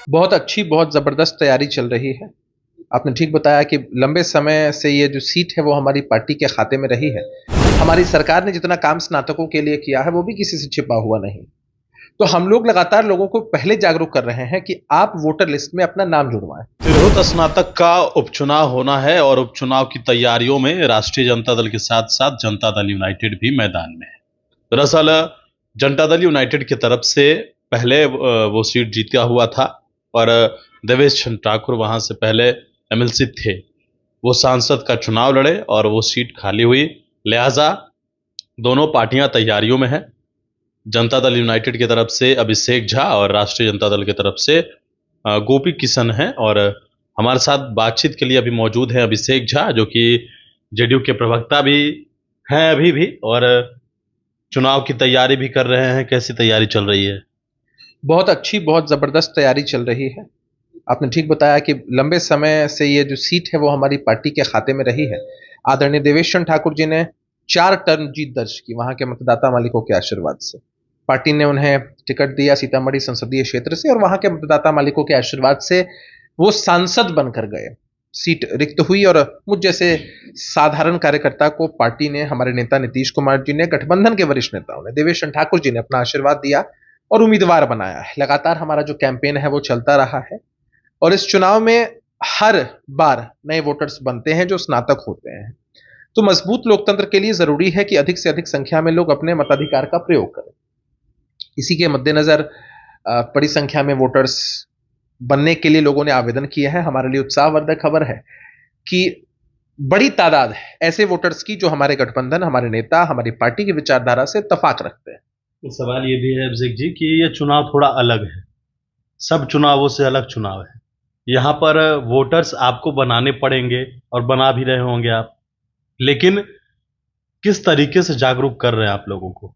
बहुत अच्छी, बहुत ज़बरदस्त तैयारी चल रही है। आपने ठीक बताया कि लंबे समय से ये जो सीट है वो हमारी पार्टी के खाते में रही है। हमारी सरकार ने जितना काम स्नातकों के लिए किया है वो भी किसी से छिपा हुआ नहीं। तो हम लोग लगातार लोगों को पहले जागरूक कर रहे हैं कि आप वोटर लिस्ट में अपना नाम जुड़वाएँ। तिरहुत स्नातक का उपचुनाव होना है और उपचुनाव की तैयारियों में राष्ट्रीय जनता दल के साथ साथ जनता दल यूनाइटेड भी मैदान में है। दरअसल जनता दल यूनाइटेड की तरफ से पहले वो सीट जीता हुआ था और देवेश चंद्र ठाकुर वहां से पहले एमएलसी थे। वो सांसद का चुनाव लड़े और वो सीट खाली हुई, लिहाजा दोनों पार्टियां तैयारियों में है। जनता दल यूनाइटेड की तरफ से अभिषेक झा और राष्ट्रीय जनता दल की तरफ से गोपी किशन हैं और हमारे साथ बातचीत के लिए अभी मौजूद है अभिषेक झा, जो कि जेडीयू के प्रवक्ता भी हैं अभी भी और चुनाव की तैयारी भी कर रहे हैं। कैसी तैयारी चल रही है? बहुत अच्छी, बहुत ज़बरदस्त तैयारी चल रही है। आपने ठीक बताया कि लंबे समय से ये जो सीट है वो हमारी पार्टी के खाते में रही है। आदरणीय देवेश चंद्र ठाकुर जी ने 4 टर्म जीत दर्ज की वहाँ के मतदाता मालिकों के आशीर्वाद से। पार्टी ने उन्हें टिकट दिया सीतामढ़ी संसदीय क्षेत्र से और वहाँ के मतदाता मालिकों के आशीर्वाद से वो सांसद बनकर गए। सीट रिक्त हुई और मुझ जैसे साधारण कार्यकर्ता को पार्टी ने, हमारे नेता नीतीश कुमार जी ने, गठबंधन के वरिष्ठ नेताओं ने, देवेश चंद्र ठाकुर जी ने अपना आशीर्वाद दिया और उम्मीदवार बनाया है। लगातार हमारा जो कैंपेन है वो चलता रहा है और इस चुनाव में हर बार नए वोटर्स बनते हैं जो स्नातक होते हैं। तो मजबूत लोकतंत्र के लिए जरूरी है कि अधिक से अधिक संख्या में लोग अपने मताधिकार का प्रयोग करें। इसी के मद्देनजर बड़ी संख्या में वोटर्स बनने के लिए लोगों ने आवेदन किया है। हमारे लिए उत्साहवर्धक खबर है कि बड़ी तादाद है ऐसे वोटर्स की जो हमारे गठबंधन, हमारे नेता, हमारी पार्टी की विचारधारा से इत्तेफाक रखते हैं। तो सवाल ये भी है अभिषेक जी कि ये चुनाव थोड़ा अलग है, सब चुनावों से अलग चुनाव है। यहाँ पर वोटर्स आपको बनाने पड़ेंगे और बना भी रहे होंगे आप, लेकिन किस तरीके से जागरूक कर रहे हैं आप लोगों को?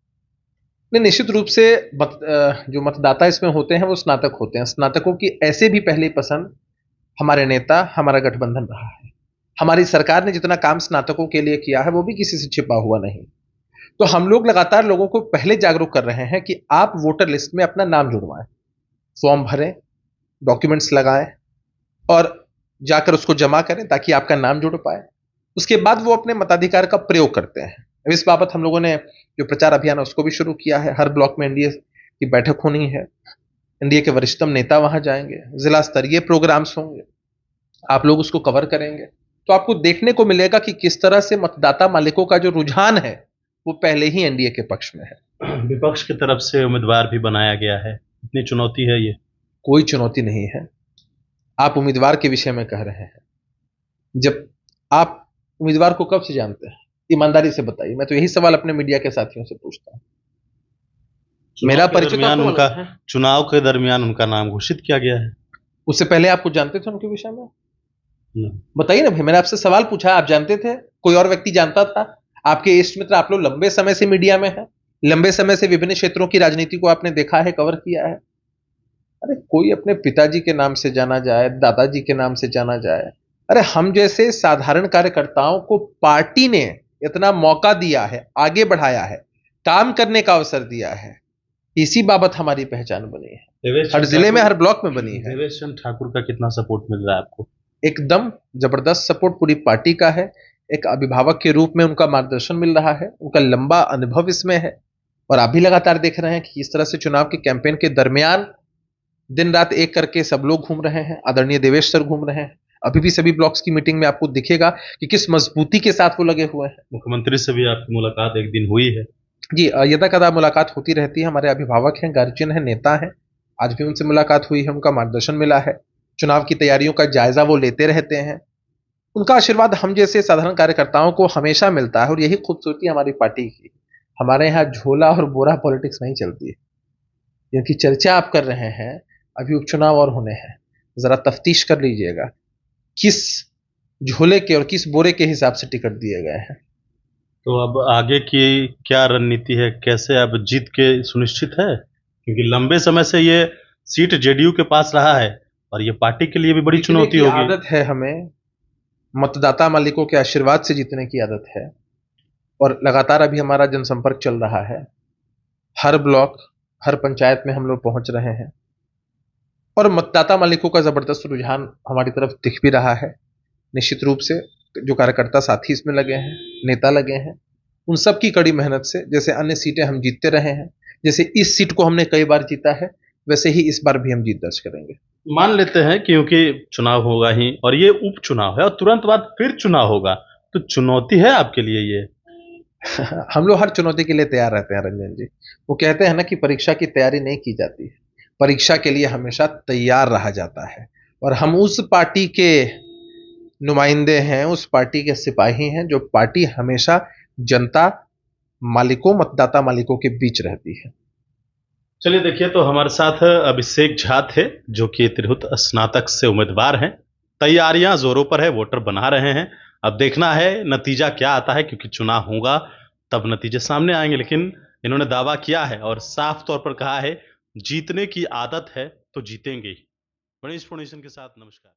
नहीं, निश्चित रूप से जो मतदाता इसमें होते हैं वो स्नातक होते हैं। स्नातकों की ऐसे भी पहली पसंद हमारे नेता, हमारा गठबंधन रहा है। हमारी सरकार ने जितना काम स्नातकों के लिए किया है वो भी किसी से छिपा हुआ नहीं। तो हम लोग लगातार लोगों को पहले जागरूक कर रहे हैं कि आप वोटर लिस्ट में अपना नाम जुड़वाएं, फॉर्म भरें, डॉक्यूमेंट्स लगाएं और जाकर उसको जमा करें ताकि आपका नाम जुड़ पाए। उसके बाद वो अपने मताधिकार का प्रयोग करते हैं। इस बाबत हम लोगों ने जो प्रचार अभियान है उसको भी शुरू किया है। हर ब्लॉक में एनडीए की बैठक होनी है, एनडीए के वरिष्ठतम नेता वहां जाएंगे, जिला स्तरीय प्रोग्राम्स होंगे, आप लोग उसको कवर करेंगे। तो आपको देखने को मिलेगा कि किस तरह से मतदाता मालिकों का जो रुझान है वो पहले ही एनडीए के पक्ष में है। विपक्ष की तरफ से उम्मीदवार भी बनाया गया है, इतनी चुनौती है ये? कोई चुनौती नहीं है। आप उम्मीदवार के विषय में कह रहे हैं, जब आप उम्मीदवार को कब से जानते हैं? ईमानदारी से बताइए। मैं तो यही सवाल अपने मीडिया के साथियों से पूछता हूं। मेरा परिचय तो आपको उनका मालूम है। चुनाव के दरमियान उनका नाम घोषित किया गया है। उससे पहले आप कुछ जानते थे उनके विषय में? नहीं। बताइए ना भाई, मैंने आपसे सवाल पूछा, आप जानते थे? कोई और व्यक्ति जानता था? आपके इष्ट मित्र, आप लोग लंबे समय से मीडिया में हैं, लंबे समय से विभिन्न क्षेत्रों की राजनीति को आपने देखा है, कवर किया है। अरे कोई अपने पिताजी के नाम से जाना जाए, दादाजी के नाम से जाना जाए, अरे हम जैसे साधारण कार्यकर्ताओं को पार्टी ने इतना मौका दिया है, आगे बढ़ाया है, काम करने का अवसर दिया है, इसी बाबत हमारी पहचान बनी है, हर जिले में, हर ब्लॉक में बनी है। देवेश चंद्र ठाकुर का कितना सपोर्ट मिल रहा है आपको? एकदम जबरदस्त सपोर्ट पूरी पार्टी का है। एक अभिभावक के रूप में उनका मार्गदर्शन मिल रहा है, उनका लंबा अनुभव इसमें है और आप भी लगातार देख रहे हैं कि इस तरह से चुनाव के कैंपेन के दरमियान दिन रात एक करके सब लोग घूम रहे हैं। आदरणीय देवेश सर घूम रहे हैं। अभी भी सभी ब्लॉक्स की मीटिंग में आपको दिखेगा कि किस मजबूती के साथ वो लगे हुए हैं। मुख्यमंत्री से भी आपकी मुलाकात एक दिन हुई है? जी, यदा कदा मुलाकात होती रहती है। हमारे अभिभावक हैं, गार्जियन हैं, नेता हैं। आज भी उनसे मुलाकात हुई है, उनका मार्गदर्शन मिला है, चुनाव की तैयारियों का जायजा वो लेते रहते हैं। उनका आशीर्वाद हम जैसे साधारण कार्यकर्ताओं को हमेशा मिलता है और यही खूबसूरती हमारी पार्टी की। हमारे यहाँ झोला और बोरा पॉलिटिक्स नहीं चलती है। क्योंकि चर्चा आप कर रहे हैं, अभी उपचुनाव और होने हैं, जरा तफ्तीश कर लीजिएगा किस झोले के और किस बोरे के हिसाब से टिकट दिए गए हैं। तो अब आगे की क्या रणनीति है, कैसे अब जीत के सुनिश्चित है? क्योंकि लंबे समय से ये सीट जेडीयू के पास रहा है और ये पार्टी के लिए भी बड़ी चुनौती होगी। आदत है हमें, मतदाता मालिकों के आशीर्वाद से जीतने की आदत है और लगातार अभी हमारा जनसंपर्क चल रहा है। हर ब्लॉक, हर पंचायत में हम लोग पहुंच रहे हैं। और मतदाता मालिकों का जबरदस्त रुझान हमारी तरफ दिख भी रहा है। निश्चित रूप से जो कार्यकर्ता साथी इसमें लगे हैं, नेता लगे हैं, उन सब की कड़ी मेहनत से जैसे अन्य सीटें हम जीतते रहे हैं, जैसे इस सीट को हमने कई बार जीता है, वैसे ही इस बार भी हम जीत दर्ज करेंगे। मान लेते हैं क्योंकि चुनाव होगा ही और ये उपचुनाव है और तुरंत बाद फिर चुनाव होगा, तो चुनौती है आपके लिए ये? हम लोग हर चुनौती के लिए तैयार रहते हैं रंजन जी। वो कहते हैं ना कि परीक्षा की तैयारी नहीं की जाती है, परीक्षा के लिए हमेशा तैयार रहा जाता है। और हम उस पार्टी के नुमाइंदे हैं, उस पार्टी के सिपाही हैं जो पार्टी हमेशा जनता मालिकों, मतदाता मालिकों के बीच रहती है। चलिए देखिए, तो हमारे साथ अभिषेक झा थे जो कि तिरहुत स्नातक से उम्मीदवार हैं। तैयारियां जोरों पर है, वोटर बना रहे हैं। अब देखना है नतीजा क्या आता है, क्योंकि चुनाव होगा तब नतीजे सामने आएंगे। लेकिन इन्होंने दावा किया है और साफ तौर पर कहा है, जीतने की आदत है तो जीतेंगे ही। गणेश फाउंडेशन के साथ नमस्कार।